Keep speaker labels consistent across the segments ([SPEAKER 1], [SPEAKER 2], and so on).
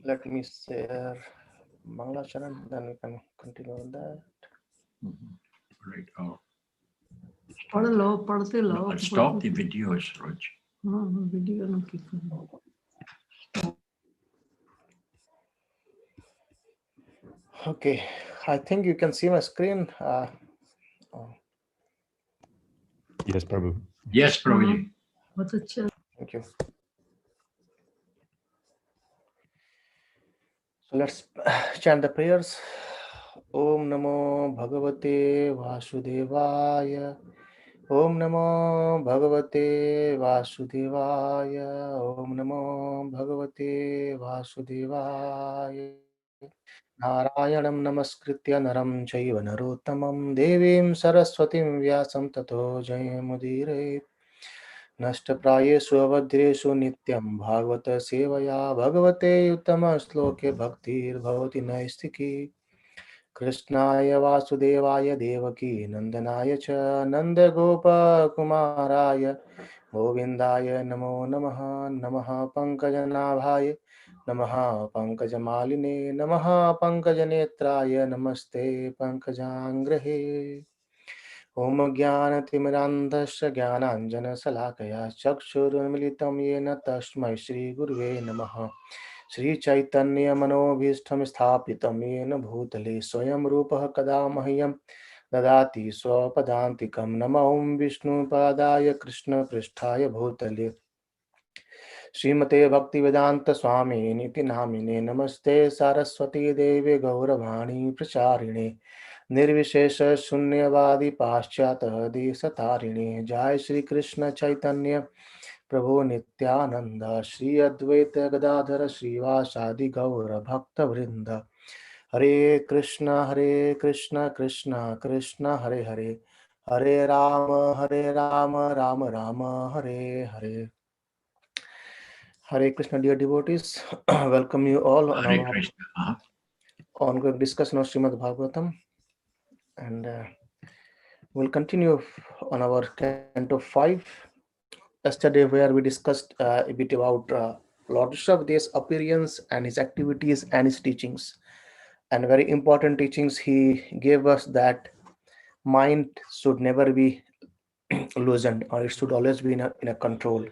[SPEAKER 1] Let me share Mangala Charan, then we can continue with that.
[SPEAKER 2] Right. No, stop the video, Suraj.
[SPEAKER 3] Video no
[SPEAKER 1] Okay, I think you can see my screen.
[SPEAKER 4] Yes, Prabhu.
[SPEAKER 2] Yes, Prabhuji.
[SPEAKER 1] Thank you. So let's chant the prayers. Om Namo Bhagavate Vasudevaya. Om Namo Bhagavate Vasudevaya. Om Namo Bhagavate Vasudevaya. Narayanam Namaskritya Naram Chaiva Narottamam Devim Saraswatim Vyasam Tato Jayamudire. नष्टप्रायेषु अवध्रेषु नित्यं भागवत सेवया भगवते उत्तम श्लोके भक्तिर्भवति नैष्ठिकी कृष्णाय वासुदेवाय देवकी नंदनाय च नन्दगोपकुमाराय गोविन्दाय नमो नमः नमः पंकजनाभाय नमः पंकजमालिने नमः पंकजनेत्राय नमस्ते पंकजांग्रहे ओम ज्ञानतिमिरान्धस्य ज्ञानाञ्जनशलाकया चक्षुरुन्मिलितं येन तस्मै श्रीगुरुवे नमः श्रीचैतन्यमनोभीष्टं स्थापितं येन भूतले स्वयं रूपः कदा मह्यं ददाति स्वपदान्तिकं नमो विष्णुपादाय कृष्णपृष्ठाय भूतले श्रीमते भक्तिवेदांत स्वामी निति नामिने नमस्ते सरस्वती देवे गौरवाणी प्रचारिणे निर्विशेष शून्यवादी पाश्चात्य देशतारिणे जय श्री कृष्ण चैतन्य प्रभु नित्यानंद श्री अद्वैत गदाधर श्रीवासादि गौर भक्त वृंद हरे Krishna Krishna Krishna Hare Hare Hare Ram Ram Ram Hare Hare. Hare Krishna, dear devotees. Welcome you all on
[SPEAKER 2] Hare
[SPEAKER 1] our
[SPEAKER 2] Krishna.
[SPEAKER 1] ongoing discussion of Srimad Bhagavatam. And we'll continue on our Canto 5. Yesterday, where we discussed a bit about Lord Rishabhdeva's appearance and his activities and his teachings. And very important teachings he gave us, that mind should never be loosened, or it should always be in a control.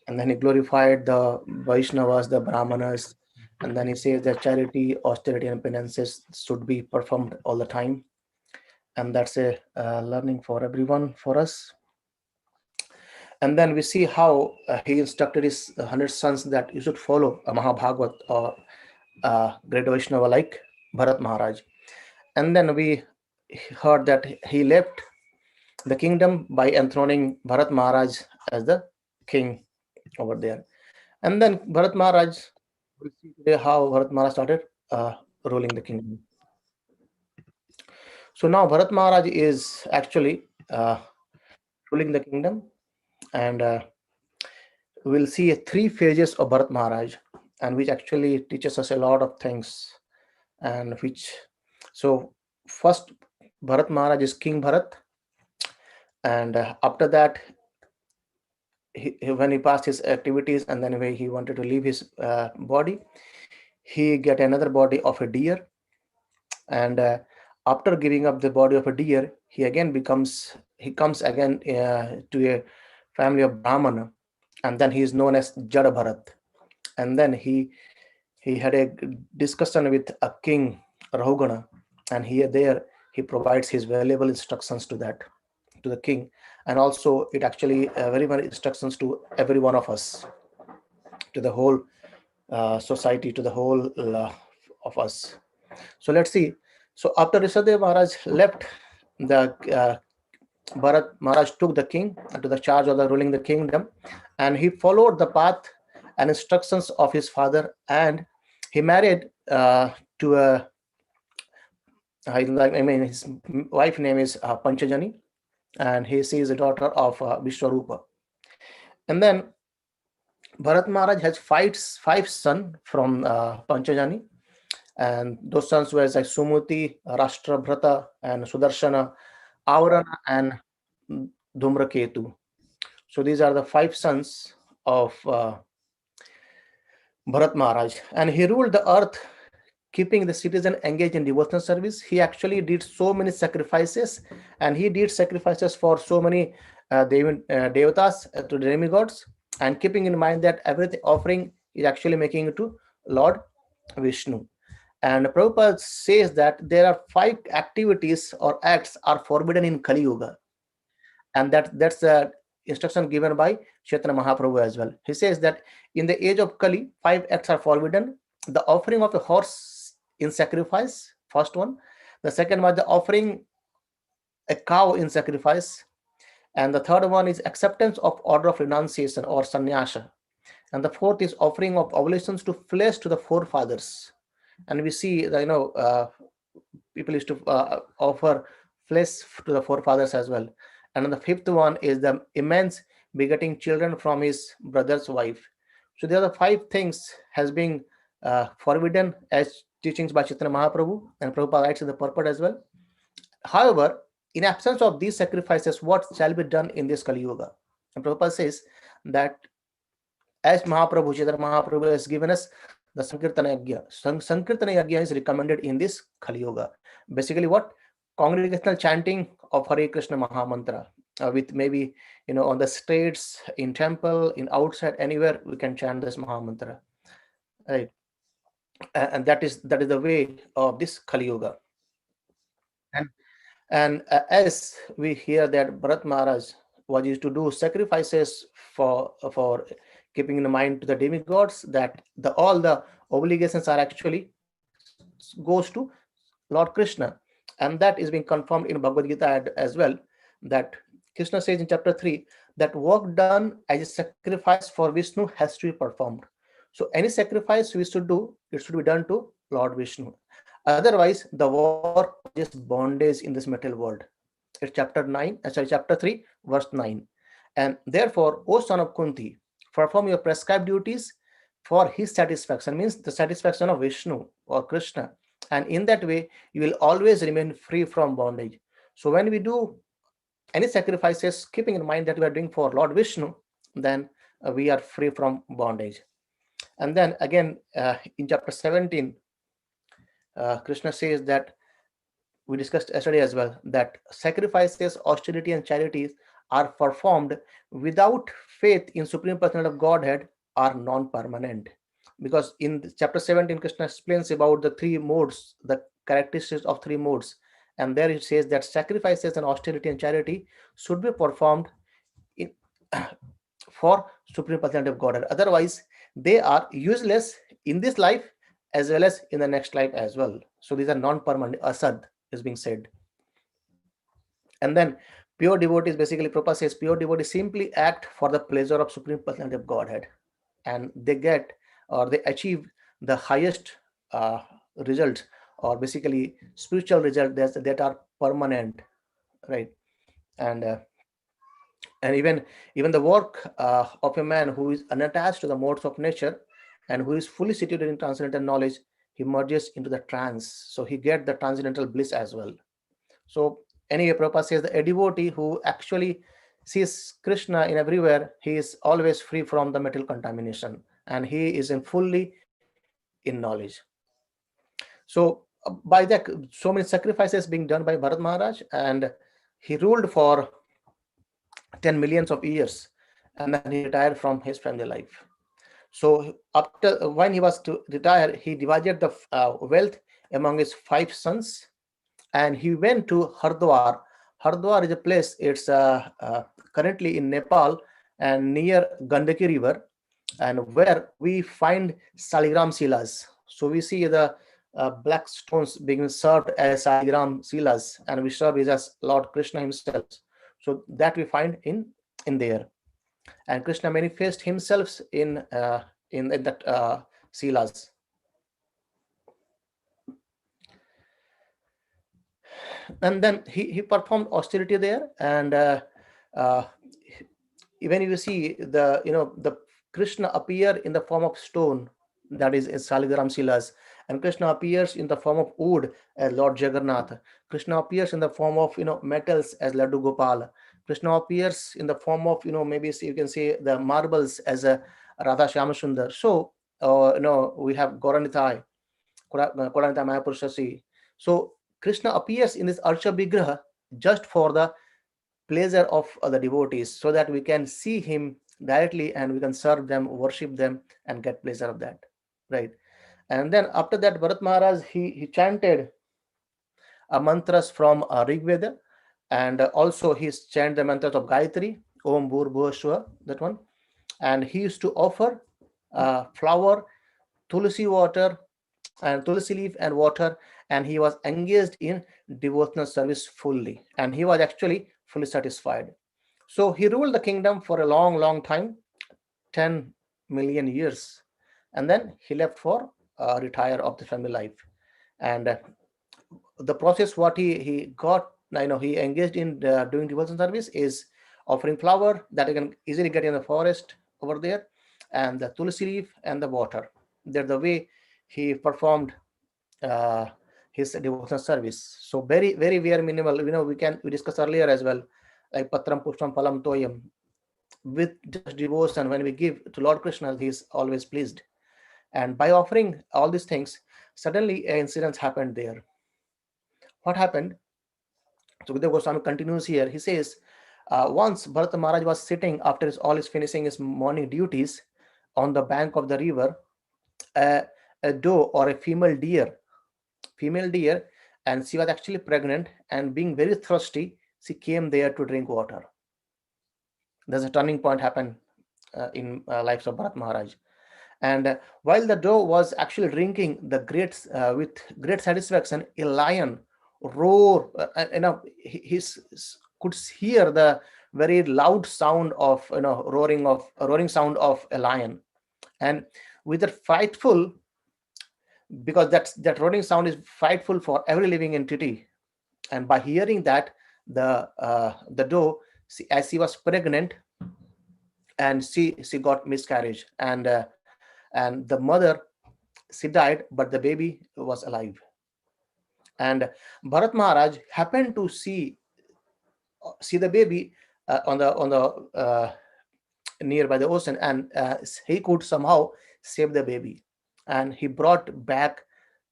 [SPEAKER 1] And then he glorified the Vaishnavas, the Brahmanas, and then he says that charity, austerity, and penances should be performed all the time. And that's a learning for everyone, for us. And then we see how he instructed his 100 sons that you should follow a Mahabhagavat or great Vaishnava like Bharat Maharaj. And then we heard that he left the kingdom by enthroning Bharat Maharaj as the king over there. And then Bharat Maharaj, we'll see today how Bharat Maharaj started ruling the kingdom. So now Bharat Maharaj is actually ruling the kingdom, and we'll see 3 phases of Bharat Maharaj, and which actually teaches us a lot of things. And which, so first Bharat Maharaj is King Bharat, and after that, when he passed his activities and then when he wanted to leave his body, he get another body of a deer, and after giving up the body of a deer, he comes again to a family of Brahmana, and then he is known as Jada Bharat. And then he had a discussion with a king Rahugana, and he provides his valuable instructions to the king, and also it actually very many instructions to every one of us, to the whole society, to the whole of us. So let's see. So after Rishabdev Maharaj left, the Bharat Maharaj took the king to the charge of the ruling the kingdom, and he followed the path and instructions of his father, and he married to a his wife name is Panchajani, and she is a daughter of Vishwarupa. And then Bharat Maharaj has five sons from Panchajani, and those sons were like Sumuti, Rashtrabhrata, and Sudarshana, Avarana, and Dhumraketu. So these are the 5 sons of Bharat Maharaj, and he ruled the earth, keeping the citizen engaged in devotional service. He actually did so many sacrifices, and he did sacrifices for so many devatas, to the demigods, and keeping in mind that everything offering is actually making it to Lord Vishnu. And Prabhupada says that there are 5 activities or acts are forbidden in Kali Yuga, and that's the instruction given by Chaitanya Mahaprabhu as well. He says that in the age of Kali, 5 acts are forbidden: the offering of a horse in sacrifice, first one; the second was the offering a cow in sacrifice; and the third one is acceptance of order of renunciation or sannyasa; and the fourth is offering of oblations to flesh to the forefathers. And we see the, people used to offer flesh to the forefathers as well. And then the fifth one is the immense begetting children from his brother's wife. So the other 5 things has been forbidden as teachings by Chaitanya Mahaprabhu, and Prabhupada writes in the purport as well. However, in absence of these sacrifices, what shall be done in this Kali Yuga? And Prabhupada says that as Mahaprabhu, Chaitanya Mahaprabhu has given us the Sankirtana Yagya. Sankirtana Yagya is recommended in this Kali Yuga. Basically, what? Congregational chanting of Hare Krishna Mahamantra, with maybe, on the streets, in temple, in outside, anywhere we can chant this Mahamantra, right? And that is the way of this Kali Yuga. And as we hear that Bharat Maharaj was used to do sacrifices for keeping in mind to the demigods, that all the obligations are actually goes to Lord Krishna, and that is being confirmed in Bhagavad Gita as well. That Krishna says in chapter 3 that work done as a sacrifice for Vishnu has to be performed. So any sacrifice we should do, it should be done to Lord Vishnu. Otherwise, the work is bondage in this material world. It's chapter 3, verse 9. And therefore, O son of Kunti, perform your prescribed duties for his satisfaction, means the satisfaction of Vishnu or Krishna. And in that way, you will always remain free from bondage. So when we do any sacrifices, keeping in mind that we are doing for Lord Vishnu, then we are free from bondage. And then again, in chapter 17, Krishna says that we discussed yesterday as well, that sacrifices, austerity, and charities are performed without faith in Supreme Personality of Godhead are non-permanent. Because in chapter 17, Krishna explains about the 3 modes, the characteristics of 3 modes. And there it says that sacrifices and austerity and charity should be performed in, for Supreme Personality of Godhead. Otherwise, they are useless in this life as well as in the next life as well. So these are non-permanent. Asad is being said. And then pure devotees, basically Prabhupada says pure devotees simply act for the pleasure of Supreme Personality of Godhead, and they get or they achieve the highest results, or basically spiritual results that are permanent, right? And even the work of a man who is unattached to the modes of nature and who is fully situated in transcendental knowledge, he merges into the trance, so he gets the transcendental bliss as well. So anyway, Prabhupada says that a devotee who actually sees Krishna in everywhere, he is always free from the material contamination, and he is fully in knowledge. So by that, so many sacrifices being done by Bharat Maharaj, and he ruled for 10 millions of years, and then he retired from his family life. So after, when he was to retire, he divided the wealth among his 5 sons, and he went to Hardwar. Hardwar is a place, it's currently in Nepal and near Gandaki river, and where we find Saligram Silas. So we see the black stones being served as Saligram Silas, and we serve it as Lord Krishna himself. So that we find in there. And Krishna manifests himself in that Silas. And then he performed austerity there, and when you see the Krishna appear in the form of stone, that is Saligram Silas, and Krishna appears in the form of wood as Lord Jagannath. Krishna appears in the form of metals as Laddu Gopal. Krishna appears in the form of maybe you can say the marbles as a Radha Shyamasundar. So we have Goranithai, Koranita Mahapurushasi. So Krishna appears in this Archa Vigraha just for the pleasure of the devotees, so that we can see him directly and we can serve them, worship them, and get pleasure of that. Right. And then after that, Bharat Maharaj, he chanted mantras from Rig Veda, and also he chanted the mantras of Gayatri, Om Bhur Bhuva Shva, that one. And he used to offer flower, tulsi water, and tulsi leaf and water, and he was engaged in devotional service fully, and he was actually fully satisfied. So he ruled the kingdom for a long time, 10 million years, and then he left for retire of the family life. And the process what he got, he engaged in doing devotional service is offering flower that you can easily get in the forest over there, and the tulsi leaf and the water. That's the way he performed uh, his devotional service. So very very minimal. We discussed earlier as well, like patram pushpam phalam toyam. With just devotion, when we give to Lord Krishna, he is always pleased. And by offering all these things, suddenly an incident happened there. What happened? So Sukadeva Goswami continues here. He says, once Bharata Maharaj was sitting after all his finishing his morning duties on the bank of the river. A doe or a female deer, and she was actually pregnant, and being very thirsty, she came there to drink water. There's a turning point happened in lives of Bharat Maharaj. And while the doe was actually drinking with great satisfaction, a lion roar. He could hear the very loud sound of roaring sound of a lion, and with a frightful, because that roaring sound is frightful for every living entity. And by hearing that, the doe, as she was pregnant, and she got miscarriage, and the mother, she died, but the baby was alive. And Bharat Maharaj happened to see the baby on the nearby the ocean, and he could somehow save the baby, and he brought back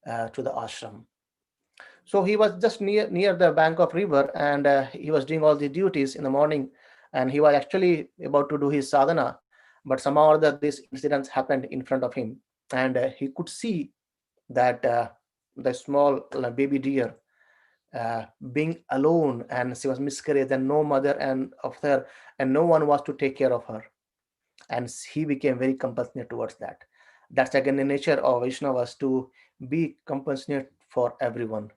[SPEAKER 1] to the ashram. So he was just near the bank of river, and he was doing all the duties in the morning, and he was actually about to do his sadhana, but somehow or other this incident happened in front of him, and he could see that the small baby deer being alone, and she was miscarried, and no mother and of her, and no one was to take care of her, and he became very compassionate towards that. That's again the nature of Vaishnavas, to be compassionate for everyone.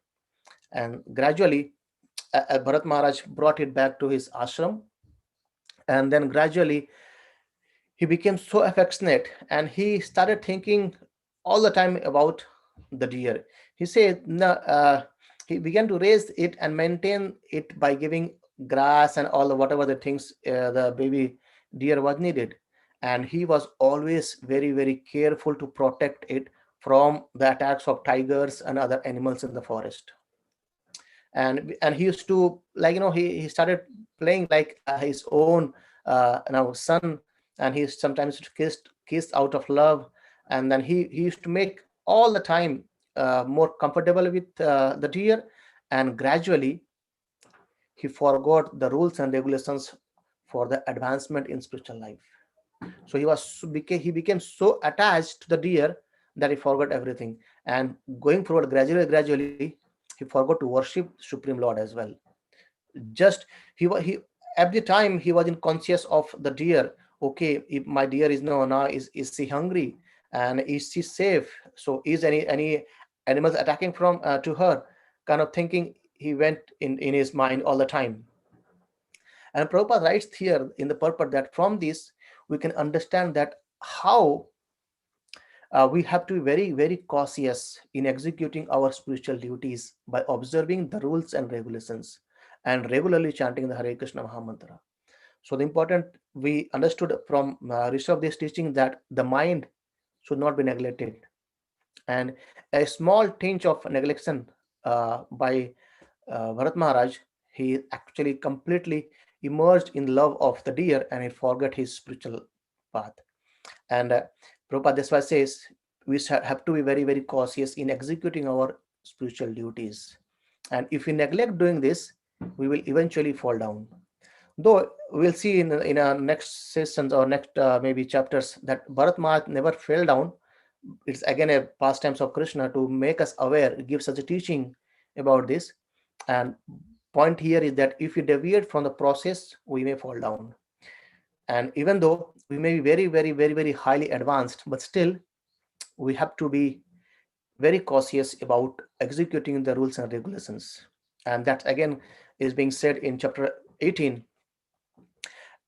[SPEAKER 1] And gradually, Bharat Maharaj brought it back to his ashram, and then gradually he became so affectionate, and he started thinking all the time about the deer. He said, no, he began to raise it and maintain it by giving grass and all the whatever the things the baby deer was needed. And he was always very careful to protect it from the attacks of tigers and other animals in the forest. And he used to, he started playing like his own son, and he sometimes kissed out of love. And then he used to make all the time more comfortable with the deer. And gradually he forgot the rules and regulations for the advancement in spiritual life. So he became so attached to the deer that he forgot everything. And going forward, gradually he forgot to worship Supreme Lord as well. Just he at the time he was in conscious of the deer. Okay, if my deer is no now, is she hungry, and is she safe? So is any animals attacking from to her, kind of thinking he went in his mind all the time. And Prabhupada writes here in the purport that from this we can understand that how we have to be very cautious in executing our spiritual duties by observing the rules and regulations and regularly chanting the Hare Krishna Mahamantra. So the important, we understood from Rishi of this teaching, that the mind should not be neglected, and a small tinge of neglection by Bharat Maharaj, he actually completely immersed in love of the deer, and he forgot his spiritual path. And Prabhupada that's why says we have to be very, very cautious in executing our spiritual duties. And if we neglect doing this, we will eventually fall down. Though we'll see in our next sessions or next maybe chapters that Bharat Maharaj never fell down. It's again a pastimes of Krishna to make us aware, give such a teaching about this. And point here is that if we deviate from the process, we may fall down. And even though we may be very, very, very, very highly advanced, but still we have to be very cautious about executing the rules and regulations. And that again is being said in chapter 18.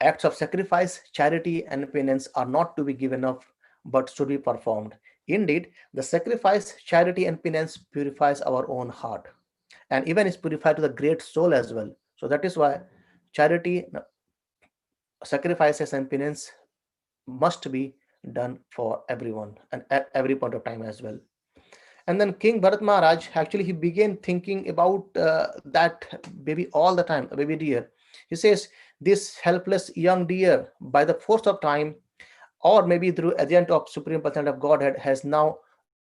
[SPEAKER 1] Acts of sacrifice, charity, and penance are not to be given up, but should be performed. Indeed, the sacrifice, charity, and penance purifies our own heart, and even is purified to the great soul as well. So that is why charity, sacrifices, and penance must be done for everyone and at every point of time as well. And then King Bharat Maharaj actually he began thinking about that baby all the time, a baby deer. He says, "This helpless young deer, by the force of time, or maybe through agent of Supreme Personality of Godhead, has now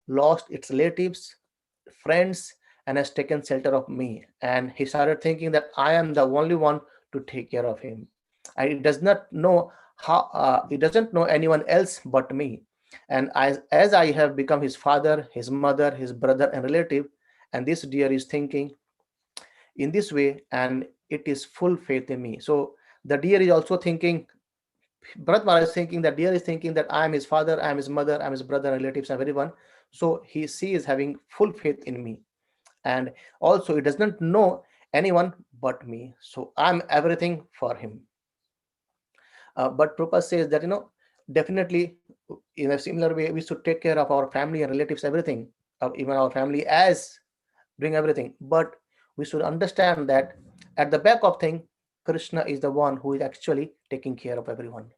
[SPEAKER 1] lost its relatives, friends, and has taken shelter of me." And he started thinking that I am the only one to take care of him, and it does not know how. It doesn't know anyone else but me. And as I have become his father, his mother, his brother, and relative, and this deer is thinking in this way, and it is full faith in me. So the deer is also thinking, Bharat Maharaj is thinking that deer is thinking that I am his father, I am his mother, I am his brother, relatives, and everyone. So she is having full faith in me. And also, it does not know anyone but me. So I'm everything for him. But Prabhupada says that, definitely in a similar way, we should take care of our family and relatives, everything, even our family as doing everything. But we should understand that at the back of thing, Krishna is the one who is actually taking care of everyone.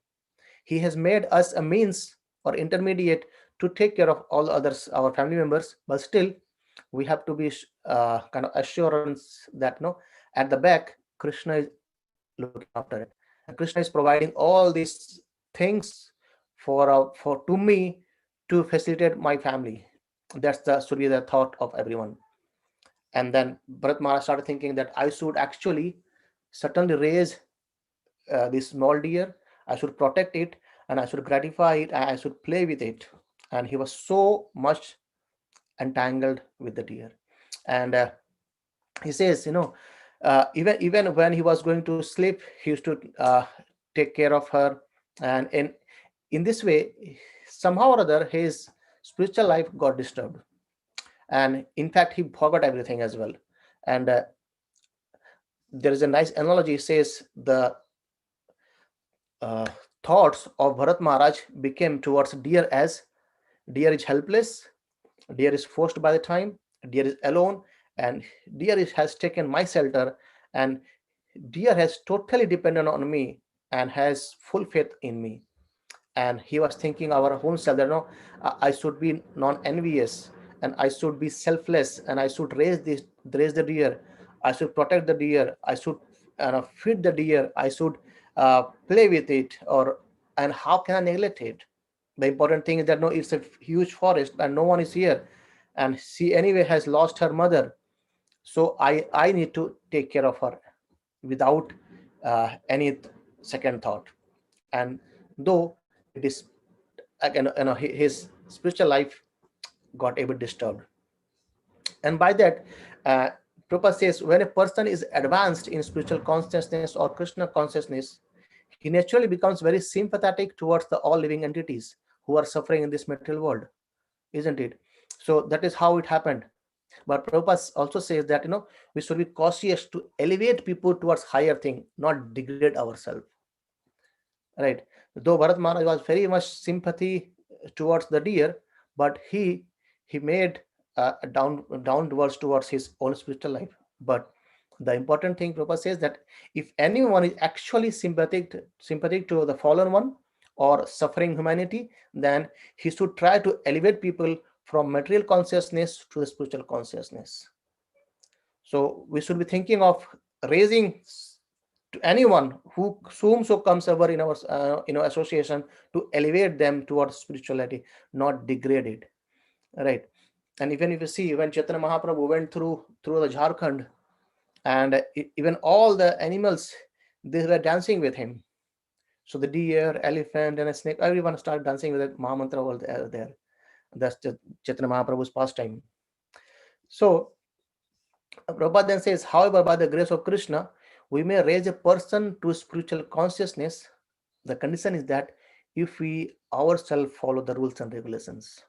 [SPEAKER 1] He has made us a means or intermediate to take care of all others, our family members, but still we have to be kind of assurance that no, at the back, Krishna is looking after it. And Krishna is providing all these things for to me to facilitate my family. That's the should be the thought of everyone. And then Bharat Maharaj started thinking that I should actually certainly raise this small deer. I should protect it and I should gratify it and I should play with it. And he was so much entangled with the deer. And he says, even when he was going to sleep, he used to take care of her. And in this way, somehow or other, his spiritual life got disturbed. And in fact, he forgot everything as well. And there is a nice analogy. It says the uh, thoughts of Bharat Maharaj became towards deer as deer is helpless, deer is forced by the time, deer is alone, and has taken my shelter, and deer has totally dependent on me and has full faith in me. And he was thinking our own self that no, I should be non-envious and I should be selfless and I should raise the deer, I should protect the deer, I should feed the deer, I should play with it, or and how can I neglect it? The important thing is that no, it's a huge forest and no one is here, and she anyway has lost her mother, so I need to take care of her without any second thought. And though it is again, his spiritual life got a bit disturbed. And by that, uh, Prabhupada says when a person is advanced in spiritual consciousness or Krishna consciousness, he naturally becomes very sympathetic towards the all living entities who are suffering in this material world, isn't it? So that is how it happened. But Prabhupada also says that we should be cautious to elevate people towards higher thing, not degrade ourselves. Right? Though Bharat Maharaj was very much sympathy towards the deer, but he made downwards towards his own spiritual life. But the important thing Prabhupada says that if anyone is actually sympathetic to the fallen one or suffering humanity, then he should try to elevate people from material consciousness to the spiritual consciousness. So we should be thinking of raising to anyone whomso comes over in our association, to elevate them towards spirituality, not degrade it, right? And even if you see, when Chaitanya Mahaprabhu went through the Jharkhand, and even all the animals, they were dancing with him. So the deer, elephant, and a snake, everyone started dancing with the Mahamantra over there. That's Chaitanya Mahaprabhu's pastime. So Prabhupada then says, however, by the grace of Krishna, we may raise a person to spiritual consciousness. The condition is that if we ourselves follow the rules and regulations.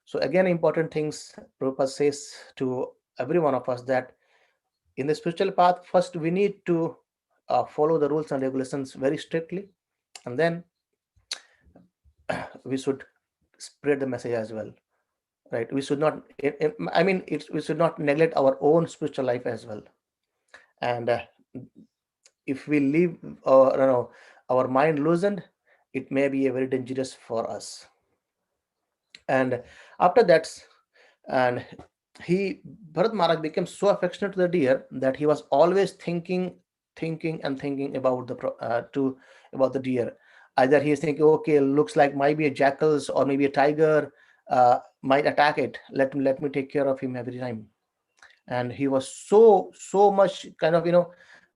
[SPEAKER 1] So again, important things Prabhupada says to every one of us, that in the spiritual path, first we need to follow the rules and regulations very strictly, and then we should spread the message as well, right? We should not, we should not neglect our own spiritual life as well. And if we leave our mind loosened, it may be a very dangerous for us. And after that, and Bharat Maharaj became so affectionate to the deer that he was always thinking about the deer. Either he is thinking, okay, looks like maybe a jackals or maybe a tiger might attack it. Let me take care of him every time. And he was so much kind of,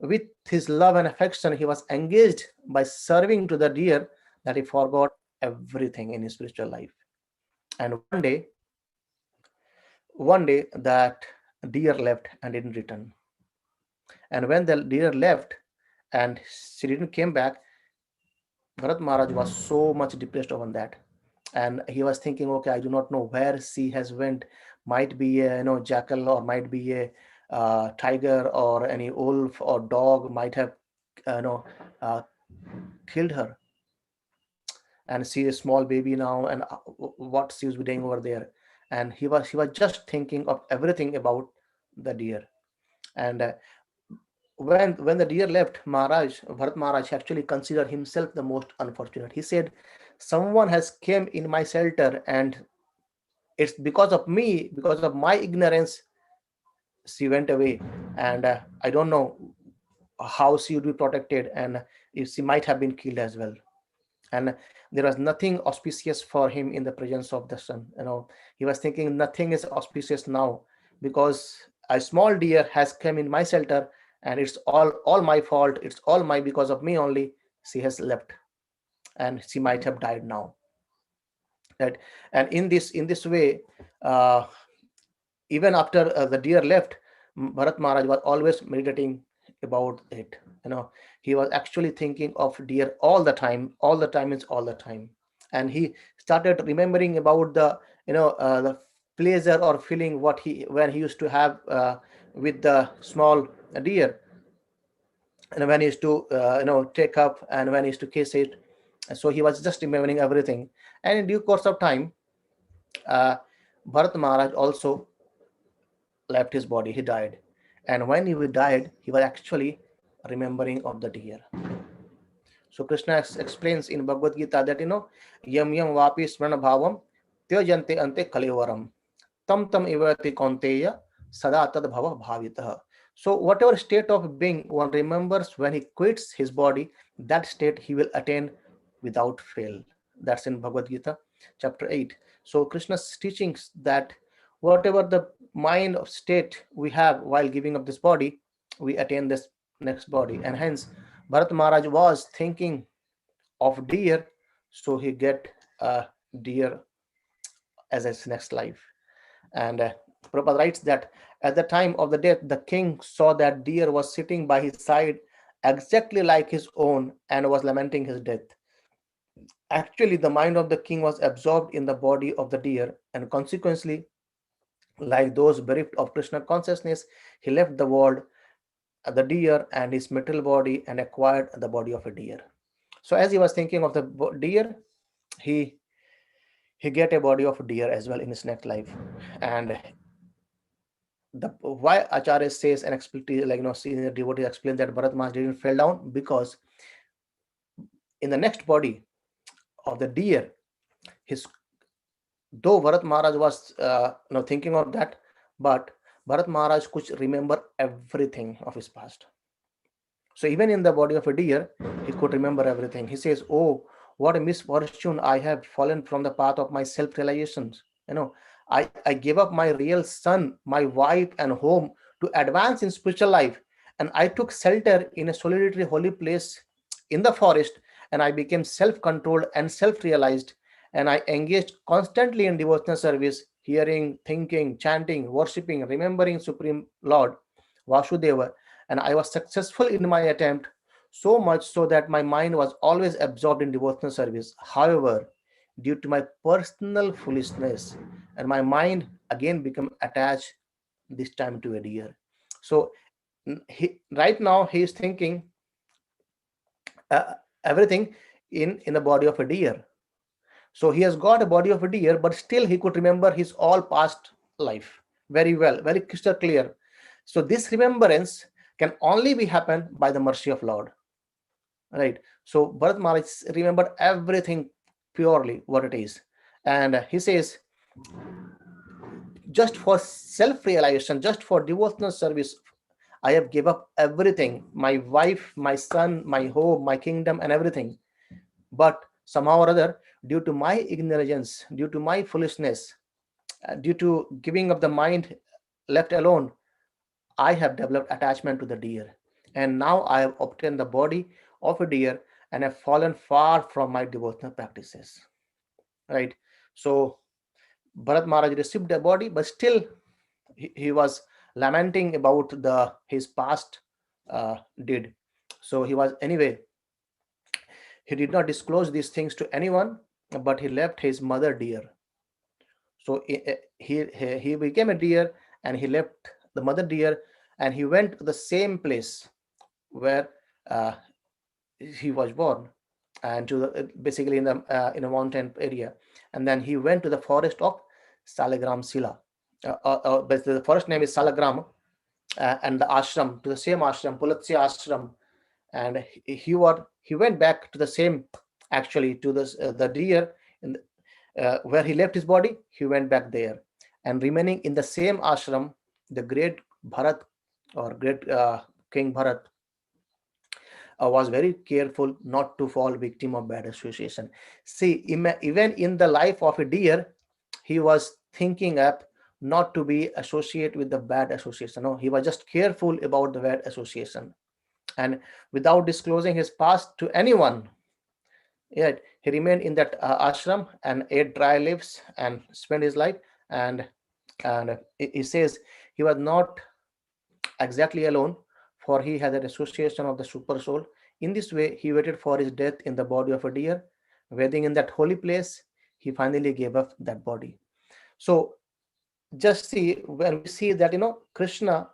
[SPEAKER 1] with his love and affection, he was engaged by serving to the deer, that he forgot everything in his spiritual life. And one day that deer left and didn't return. And when the deer left and she didn't came back, Bharat Maharaj was so much depressed over that. And he was thinking, okay, I do not know where she has went. Might be a jackal, or might be a tiger, or any wolf or dog might have killed her. And she is a small baby now, and what she was doing over there. And he was just thinking of everything about the deer. And when the deer left, Bharat Maharaj actually considered himself the most unfortunate. He said, someone has came in my shelter, and it's because of me, because of my ignorance, she went away. And I don't know how she would be protected, and if she might have been killed as well. And there was nothing auspicious for him in the presence of the sun. He was thinking, nothing is auspicious now, because a small deer has come in my shelter, and it's all my fault. It's all because of me only she has left, and she might have died now, right? And in this way, even after the deer left, Bharat Maharaj was always meditating about it. He was actually thinking of deer all the time. All the time is all the time. And he started remembering about the pleasure or feeling when he used to have with the small deer, and when he used to take up, and when he used to kiss it. So he was just remembering everything. And in due course of time, Bharat Maharaj also left his body. He died. And when he died, he was actually remembering of the deer. So Krishna explains in Bhagavad Gita that yam yam vapi smrana bhavam tyajante ante kalevaram tam ivati kaunteya sada tad bhava bhavitah. So whatever state of being one remembers when he quits his body, that state he will attain without fail. That's in Bhagavad Gita chapter 8. So Krishna's teachings that whatever the mind of state we have while giving up this body, we attain this next body. And hence Bharat Maharaj was thinking of deer, so he get a deer as his next life. And Prabhupada writes that at the time of the death, the king saw that deer was sitting by his side exactly like his own, and was lamenting his death. Actually, the mind of the king was absorbed in the body of the deer, and consequently, like those bereft of Krishna consciousness, he left the world, the deer, and his material body, and acquired the body of a deer. So as he was thinking of the deer, he get a body of a deer as well in his next life. And why Acharya says and senior devotee explain that Bharat Maharaj didn't fell down, because in the next body of the deer, though Bharat Maharaj was thinking of that, but Bharat Maharaj could remember everything of his past. So even in the body of a deer, he could remember everything. He says, "Oh, what a misfortune! I have fallen from the path of my self-realizations. I gave up my real son, my wife, and home to advance in spiritual life, and I took shelter in a solitary holy place in the forest, and I became self-controlled and self-realized, and I engaged constantly in devotional service, hearing, thinking, chanting, worshipping, remembering Supreme Lord Vasudeva, and I was successful in my attempt, so much so that my mind was always absorbed in devotional service. However, due to my personal foolishness, and my mind again became attached, this time to a deer. So right now he is thinking uh, everything in the body of a deer. So he has got a body of a deer, but still he could remember his all past life very well, very crystal clear. So this remembrance can only be happen by the mercy of Lord, right? So Bharat Maharaj remembered everything purely what it is, and he says, just for self-realization, just for devotional service, I have gave up everything: my wife, my son, my home, my kingdom, and everything. But somehow or other, due to my ignorance, due to my foolishness, due to giving up the mind left alone, I have developed attachment to the deer. And now I have obtained the body of a deer and have fallen far from my devotional practices. Right? So Bharat Maharaj received the body, but still he was lamenting about the his past deed. So he was anyway, he did not disclose these things to anyone, but he left his mother deer. So he became a deer, and he left the mother deer, and he went to the same place where uh, he was born, and to the, basically in a mountain area. And then he went to the forest of Salagram Sila. But the forest name is Salagram, and the ashram, to the same ashram, Pulatsya ashram. And he went back to the same, actually to the deer in where he left his body. He went back there, and remaining in the same ashram, the great Bharat, or great King Bharat, was very careful not to fall victim of bad association. See, even in the life of a deer, he was thinking up not to be associated with the bad association. No, he was just careful about the bad association, and without disclosing his past to anyone, yet he remained in that ashram and ate dry leaves and spent his life. And he says he was not exactly alone, for he had an association of the super soul. In this way, he waited for his death in the body of a deer. Waiting in that holy place, he finally gave up that body. So just see, when we see that, Krishna,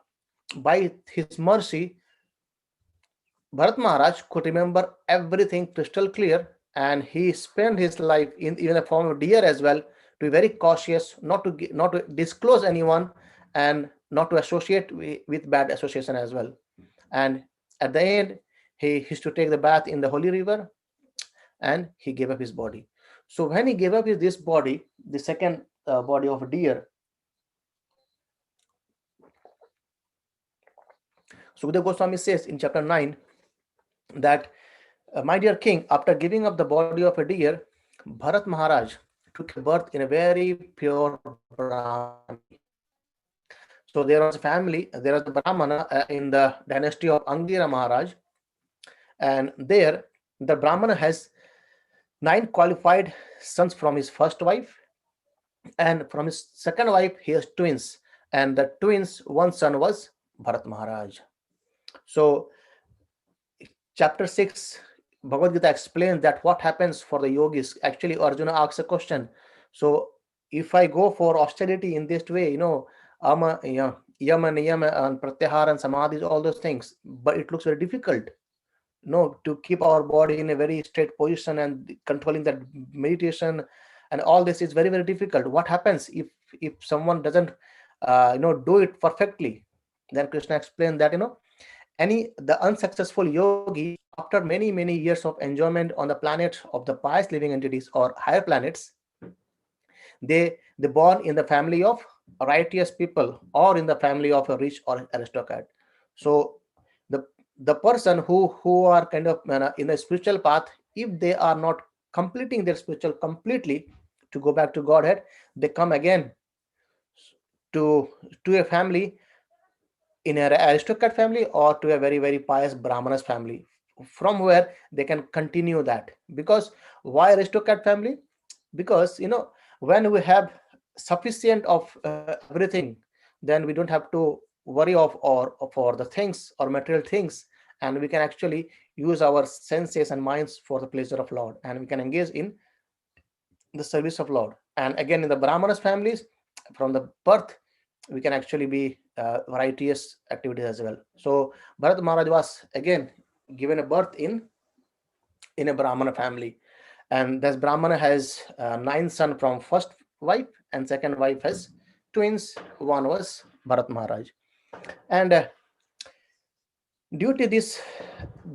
[SPEAKER 1] by his mercy, Bharat Maharaj could remember everything crystal clear, and he spent his life in even a form of deer as well, to be very cautious, not to disclose anyone, and not to associate with bad association as well. And at the end, he used to take the bath in the holy river, and he gave up his body. So when he gave up this body, the second body of a deer, Sukadeva Goswami says in chapter 9 that, my dear king, after giving up the body of a deer, Bharat Maharaj took a birth in a very pure Brahmani. So there was a family, there was a Brahmana in the dynasty of Angira Maharaj, and there the Brahmana has 9 qualified sons from his first wife, and from his second wife he has twins, and the twins, one son was Bharat Maharaj. So chapter 6 Bhagavad Gita explains that what happens for the yogis. Actually, Arjuna asks a question. So if I go for austerity in this way, yama, niyama, and pratyahara and samadhi, all those things, but it looks very difficult, to keep our body in a very straight position and controlling that meditation, and all this is very, very difficult. What happens if someone doesn't do it perfectly? Then Krishna explained that, the unsuccessful yogi, after many, many years of enjoyment on the planet of the pious living entities or higher planets, they born in the family of righteous people, or in the family of a rich or aristocrat. So the the person who are kind of in a spiritual path, if they are not completing their spiritual completely to go back to Godhead, they come again to a family, in an aristocrat family or to a very very pious brahmanas family, from where they can continue that. Because why aristocrat family? Because when we have sufficient of everything, then we don't have to worry of or for the things or material things, and we can actually use our senses and minds for the pleasure of Lord, and we can engage in the service of Lord. And again, in the brahmanas families, from the birth, we can actually be various activities as well. So Bharat Maharaj was again given a birth in a brahmana family, and this brahmana has 9 sons from first wife, and second wife has twins. One was Bharat Maharaj. And due to this,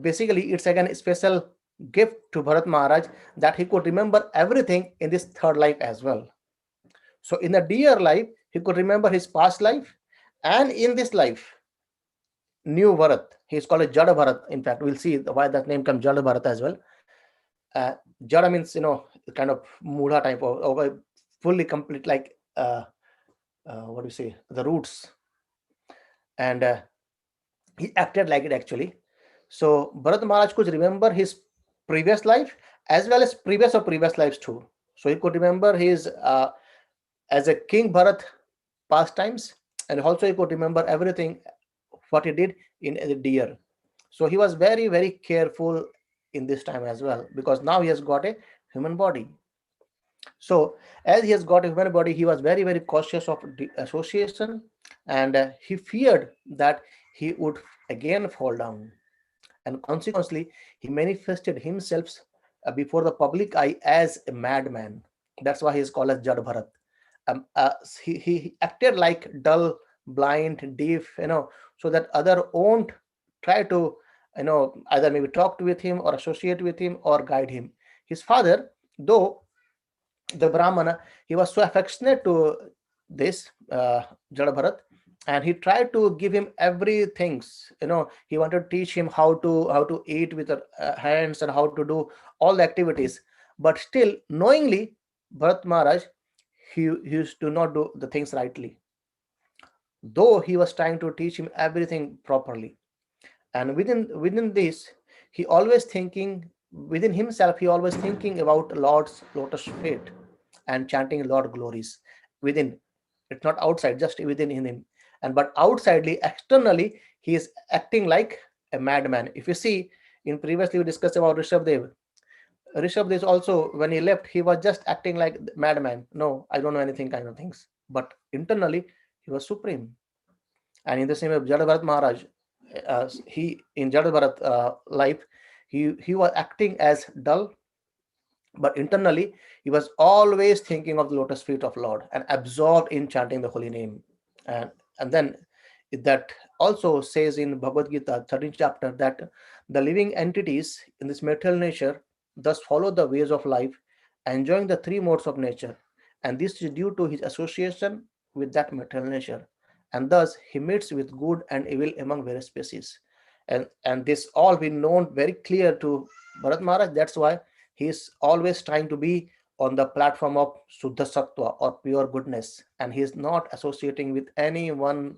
[SPEAKER 1] basically it's again a special gift to Bharat Maharaj, that he could remember everything in this third life as well. So in the dear life, he could remember his past life, and in this life, new Bharat. He is called a Jada Bharat. In fact, we'll see why that name comes Jada Bharat as well. Jada means kind of mudha type of fully complete, like what do you say, the roots, and he acted like it actually. So Bharat Maharaj could remember his previous life as well as previous lives too. So he could remember his as a King Bharat pastimes, and also he could remember everything what he did in the deer. So he was very very careful in this time as well, because now he has got a human body. So as he has got a human body, he was very very cautious of association, and he feared that he would again fall down, and consequently he manifested himself before the public eye as a madman. That's why he is called as Jad Bharat. He acted like dull, blind, deaf, so that other won't try to, either maybe talk with him or associate with him or guide him. His father, though the Brahmana, he was so affectionate to this Jada Bharat, and he tried to give him everything. He wanted to teach him how to eat with the hands and how to do all the activities. But still, knowingly, Bharat Maharaj, he used to not do the things rightly, though he was trying to teach him everything properly. And within this, he always thinking within himself, he always thinking about Lord's lotus feet and chanting Lord glories within. It's not outside, just within him. And but outsidely, externally, he is acting like a madman. If you see, in previously we discussed about Rishabh is also, when he left, he was just acting like madman. No, I don't know anything kind of things. But internally, he was supreme. And in the same way, Jada Bharat Maharaj, he in Jada Bharat life, he was acting as dull, but internally he was always thinking of the lotus feet of Lord and absorbed in chanting the holy name. And then that also says in Bhagavad Gita 13th chapter that the living entities in this material nature thus follow the ways of life, enjoying the three modes of nature, and this is due to his association with that material nature, and thus he meets with good and evil among various species. And this all been known very clear to Bharat Maharaj. That's why he is always trying to be on the platform of Suddha Sattva or pure goodness, and he is not associating with anyone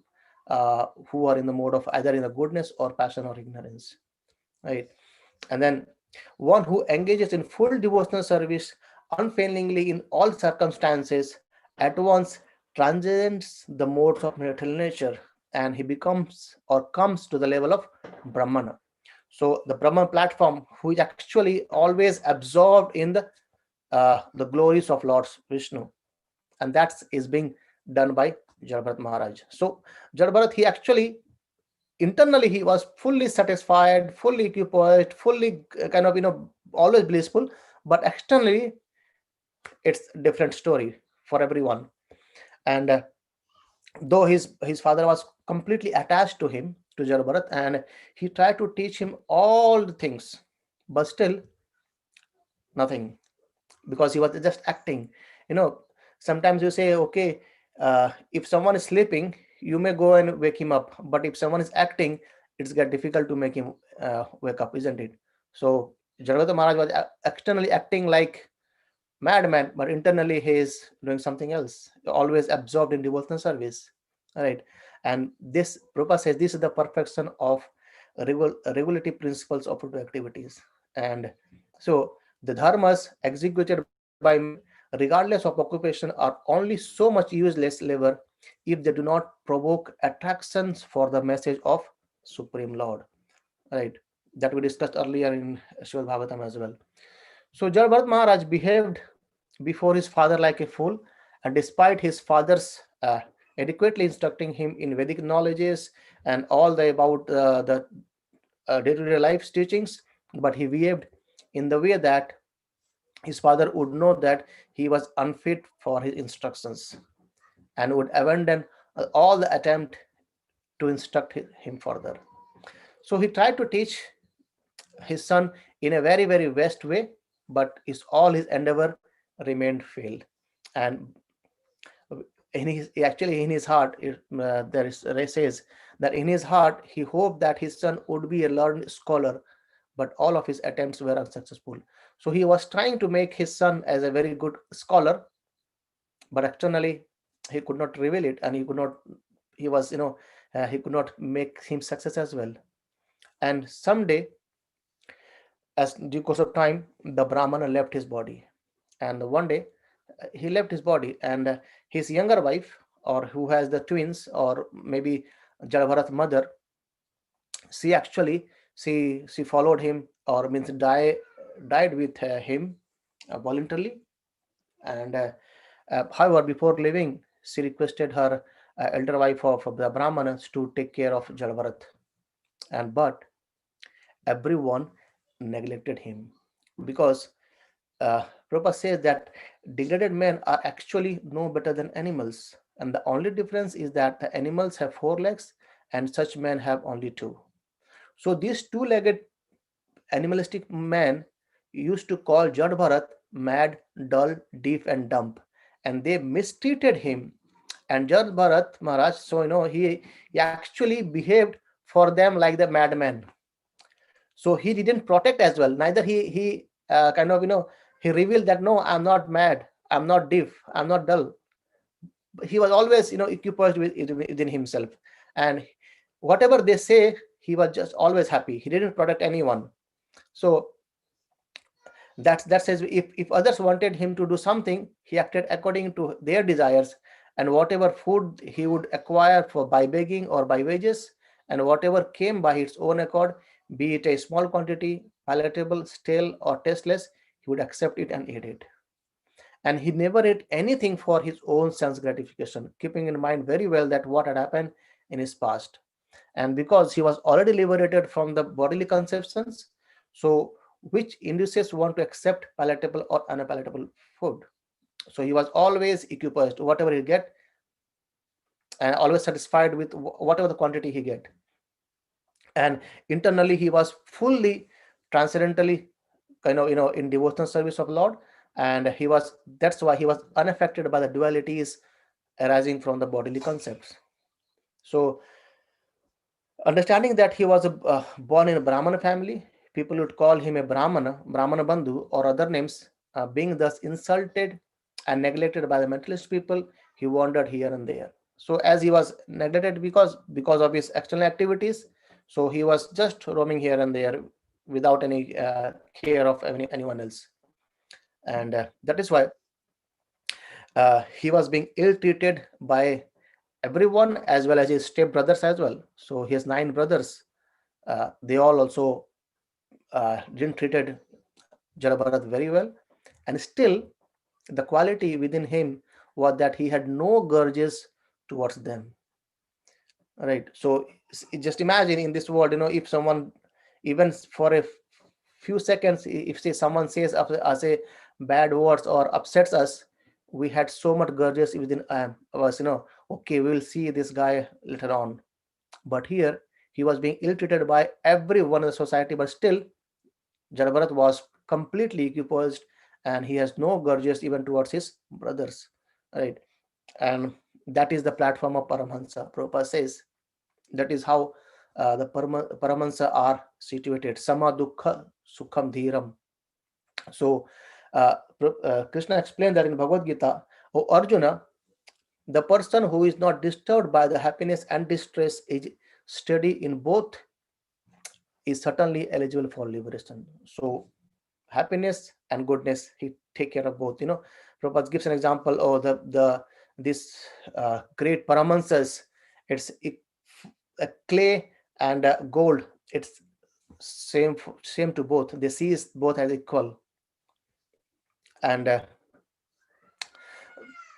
[SPEAKER 1] who are in the mode of either in the goodness or passion or ignorance, right? And then one who engages in full devotional service unfailingly in all circumstances at once transcends the modes of material nature, and he becomes or comes to the level of Brahmana. So the Brahman platform, who is actually always absorbed in the glories of Lord Vishnu, and that is being done by Jarbharat Maharaj. So Jarbharat, he actually internally he was fully satisfied, fully occupied, fully kind of always blissful, but externally it's a different story for everyone. And though his father was completely attached to him, to Jarbharat, and he tried to teach him all the things, but still nothing, because he was just acting. you know Sometimes you say, okay, if someone is sleeping, you may go and wake him up, but if someone is acting, it's get difficult to make him wake up, isn't it? So Jagannatha Maharaj was externally acting like madman, but internally he is doing something else, always absorbed in devotional service, right? And this Prabhupada says this is the perfection of regulative principles of fruit activities. And so the dharmas executed by men, regardless of occupation, are only so much useless labor if they do not provoke attractions for the message of Supreme Lord, right? That we discussed earlier in Srimad Bhagavatam as well. So Jal Maharaj behaved before his father like a fool, and despite his father's adequately instructing him in Vedic knowledges and all the about the day-to-day life teachings, but he behaved in the way that his father would know that he was unfit for his instructions and would abandon all the attempt to instruct him further. So he tried to teach his son in a very, very best way, but all his endeavor remained failed. And in his heart, there is says that in his heart he hoped that his son would be a learned scholar, but all of his attempts were unsuccessful. So he was trying to make his son as a very good scholar, but externally he could not reveal it, and he was he could not make him success as well. And someday, as due course of time, the Brahmana left his body, and one day he left his body, and his younger wife, or who has the twins, or maybe Jalabharat's mother, she actually she followed him, or means died with him voluntarily. And however, before leaving, she requested her elder wife of the Brahmanas to take care of Jalabharat, and but everyone neglected him, because Prabhupada says that degraded men are actually no better than animals, and the only difference is that the animals have 4 legs and such men have only 2. So these 2-legged animalistic men used to call Jad Bharat mad, dull, deaf, and dumb, and they mistreated him. And Jad Bharat Maharaj, so he actually behaved for them like the madman. So he didn't protect as well. Neither he kind of he revealed that no, I'm not mad, I'm not deaf, I'm not dull. He was always occupied within himself, and whatever they say, he was just always happy. He didn't protect anyone. So that says, if others wanted him to do something, he acted according to their desires, and whatever food he would acquire for by begging or by wages, and whatever came by its own accord, be it a small quantity, palatable, stale, or tasteless, he would accept it and eat it. And he never ate anything for his own sense gratification, keeping in mind very well that what had happened in his past. And because he was already liberated from the bodily conceptions, so which induces one to accept palatable or unpalatable food. So he was always occupied, whatever he get, and always satisfied with whatever the quantity he get. And internally he was fully transcendentally in devotional service of Lord, and that's why he was unaffected by the dualities arising from the bodily concepts. So understanding that he was born in a Brahmana family, people would call him a Brahmana Bandhu, or other names. Being thus insulted and neglected by the mentalist people, he wandered here and there. So as he was neglected because of his external activities, so he was just roaming here and there without any care of anyone else. And that is why he was being ill-treated by everyone, as well as his step brothers as well. So he has 9 brothers. They all also didn't treated Jalabharat very well, and still the quality within him was that he had no grudges towards them. Right. So just imagine in this world, if someone, even for a few seconds, if say someone says us a bad words or upsets us, we had so much grudges within us. Okay, we will see this guy later on. But here he was being ill-treated by everyone in the society, but still Jalabharat was completely occupied, and he has no grudges even towards his brothers, right? And that is the platform of Paramhansa. Prabhupada says that is how the Paramahansa are situated. Sama dukkha sukham dhiram. So Krishna explained that in Bhagavad Gita, O Arjuna, the person who is not disturbed by the happiness and distress is steady in both is certainly eligible for liberation. So happiness and goodness, he take care of both. Prabhupada gives an example. Oh, this great Paramahansas, it's a clay and gold. It's same to both. They see both as equal. And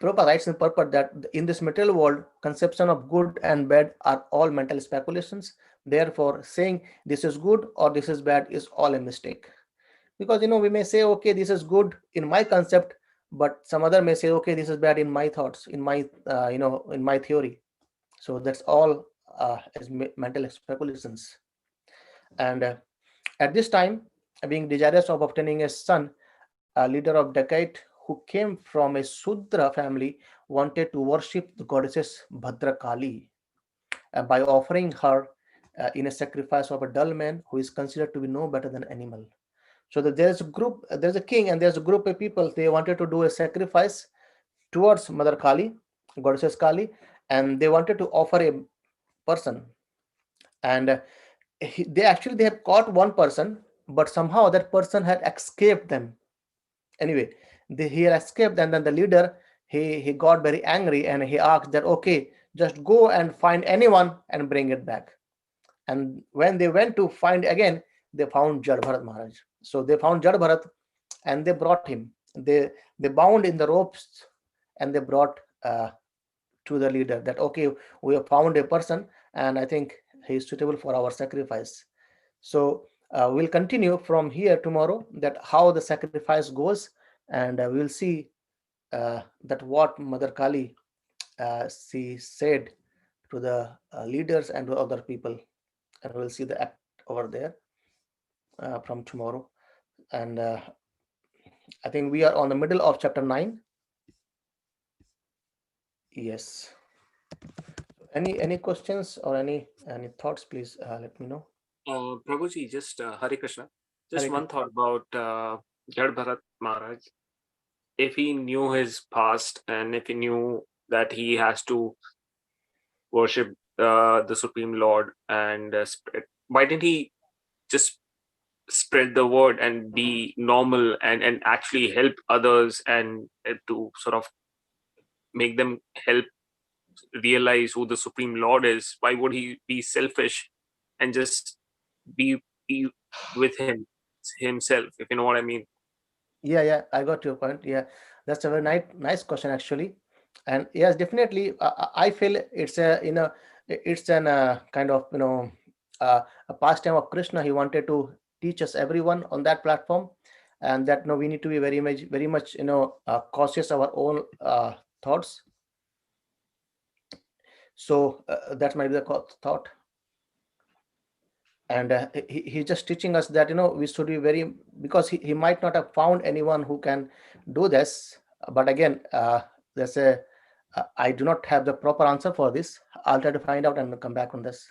[SPEAKER 1] Prabhupada writes in purport that in this material world, conception of good and bad are all mental speculations. Therefore, saying this is good or this is bad is all a mistake. Because we may say, okay, this is good in my concept, but some other may say, okay, this is bad in my thoughts, in my in my theory. So that's all as mental speculations. And at this time, being desirous of obtaining a son, a leader of Dacoit who came from a Sudra family wanted to worship the goddesses Bhadrakali by offering her in a sacrifice of a dull man who is considered to be no better than animal. So that there's a king and there's a group of people, they wanted to do a sacrifice towards Mother Kali, goddesses Kali, and they wanted to offer a person. And they have caught one person, but somehow that person had escaped them. Anyway, he had escaped, and then the leader, he got very angry and he asked that, okay, just go and find anyone and bring it back. And when they went to find again, they found Jad Bharat Maharaj. So they found Jad Bharat and they brought him. They bound in the ropes and they brought to the leader that, okay, we have found a person and I think he is suitable for our sacrifice. So we'll continue from here tomorrow, that how the sacrifice goes, and we'll see that what Mother Kali she said to the leaders and to other people, and we'll see the act over there from tomorrow. And I think we are on the middle of chapter 9. Yes. Any questions or any thoughts, please let me know.
[SPEAKER 3] Prabhuji, just Hare Krishna. Just
[SPEAKER 1] Hare
[SPEAKER 3] one thought about Jad Bharat Maharaj. If he knew his past and if he knew that he has to worship the Supreme Lord and why didn't he just spread the word and be normal and actually help others and to sort of make them help realize who the Supreme Lord is? Why would he be selfish and just be with himself, if you know what I mean?
[SPEAKER 1] Yeah, I got your point. Yeah, that's a very nice question actually. And yes, definitely, I feel it's it's an kind of a pastime of Krishna. He wanted to teach us everyone on that platform, and that we need to be very much cautious of our own thoughts. So that might be the thought. And he's just teaching us that we should be very, because he might not have found anyone who can do this. But again, there's a I do not have the proper answer for this. I'll try to find out and come back on this.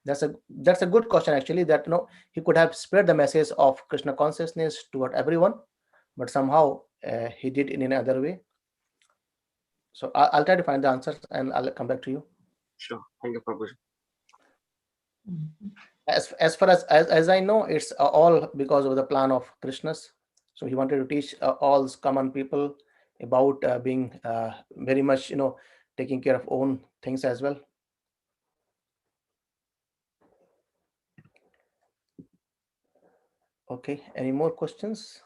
[SPEAKER 1] That's a good question actually, that he could have spread the message of Krishna consciousness toward everyone, but somehow he did in another way. So I'll try to find the answers and I'll come back to you.
[SPEAKER 3] Sure. Thank you, Prabhuji.
[SPEAKER 1] As far as I know, it's all because of the plan of Krishna's. So he wanted to teach all common people about being very much taking care of own things as well. Okay, any more questions?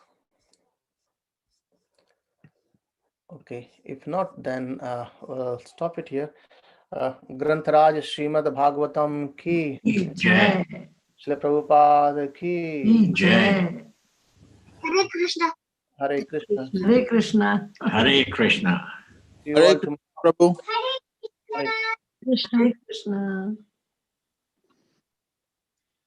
[SPEAKER 1] Okay, if not, then we'll stop it here. Grantharaj Srimad Bhagavatam ki
[SPEAKER 2] Jai.
[SPEAKER 1] Srila Prabhupada ki
[SPEAKER 2] Jai.
[SPEAKER 5] Hare Krishna.
[SPEAKER 1] Hare Krishna.
[SPEAKER 6] Hare Krishna.
[SPEAKER 2] Hare Krishna.
[SPEAKER 1] See you all
[SPEAKER 7] Hare
[SPEAKER 1] tomorrow.
[SPEAKER 7] Prabhu.
[SPEAKER 5] Hare Krishna.
[SPEAKER 6] Krishna Krishna.